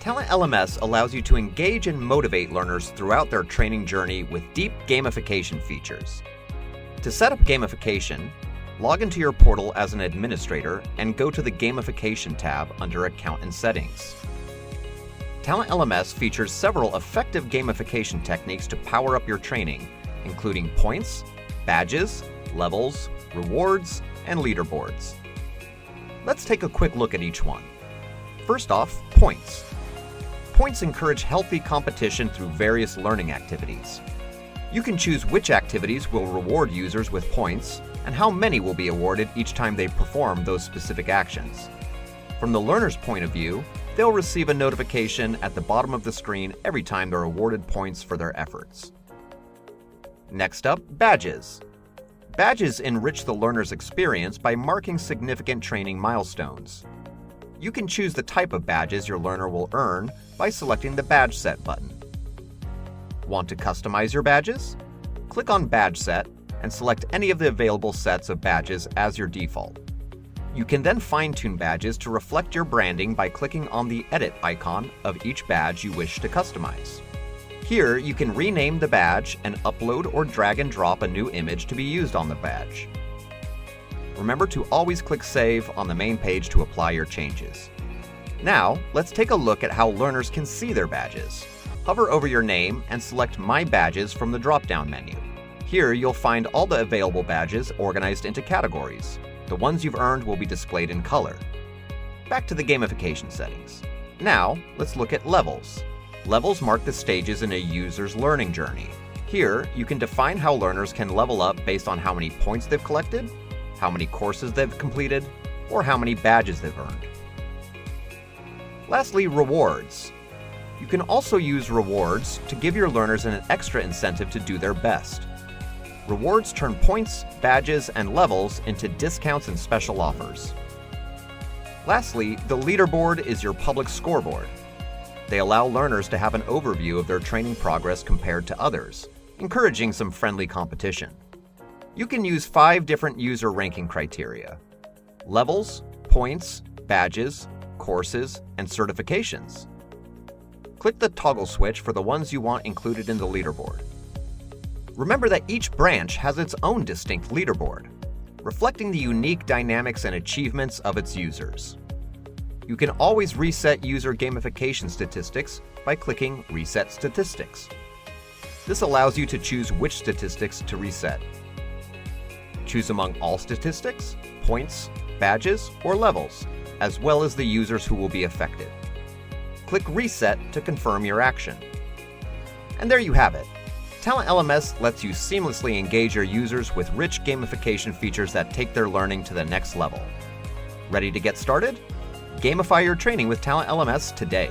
TalentLMS allows you to engage and motivate learners throughout their training journey with deep gamification features. To set up gamification, log into your portal as an administrator and go to the Gamification tab under Account and Settings. TalentLMS features several effective gamification techniques to power up your training, including points, badges, levels, rewards, and leaderboards. Let's take a quick look at each one. First off, points. Points encourage healthy competition through various learning activities. You can choose which activities will reward users with points and how many will be awarded each time they perform those specific actions. From the learner's point of view, they'll receive a notification at the bottom of the screen every time they're awarded points for their efforts. Next up, badges. Badges enrich the learner's experience by marking significant training milestones. You can choose the type of badges your learner will earn by selecting the Badge Set button. Want to customize your badges? Click on Badge Set and select any of the available sets of badges as your default. You can then fine-tune badges to reflect your branding by clicking on the Edit icon of each badge you wish to customize. Here, you can rename the badge and upload or drag and drop a new image to be used on the badge. Remember to always click Save on the main page to apply your changes. Now, let's take a look at how learners can see their badges. Hover over your name and select My Badges from the drop-down menu. Here, you'll find all the available badges organized into categories. The ones you've earned will be displayed in color. Back to the gamification settings. Now, let's look at levels. Levels mark the stages in a user's learning journey. Here, you can define how learners can level up based on how many points they've collected, how many courses they've completed, or how many badges they've earned. Lastly, rewards. You can also use rewards to give your learners an extra incentive to do their best. Rewards turn points, badges, and levels into discounts and special offers. Lastly, the leaderboard is your public scoreboard. They allow learners to have an overview of their training progress compared to others, encouraging some friendly competition. You can use 5 different user ranking criteria: levels, points, badges, courses, and certifications. Click the toggle switch for the ones you want included in the leaderboard. Remember that each branch has its own distinct leaderboard, reflecting the unique dynamics and achievements of its users. You can always reset user gamification statistics by clicking Reset Statistics. This allows you to choose which statistics to reset. Choose among all statistics, points, badges, or levels, as well as the users who will be affected. Click Reset to confirm your action. And there you have it. TalentLMS lets you seamlessly engage your users with rich gamification features that take their learning to the next level. Ready to get started? Gamify your training with TalentLMS today.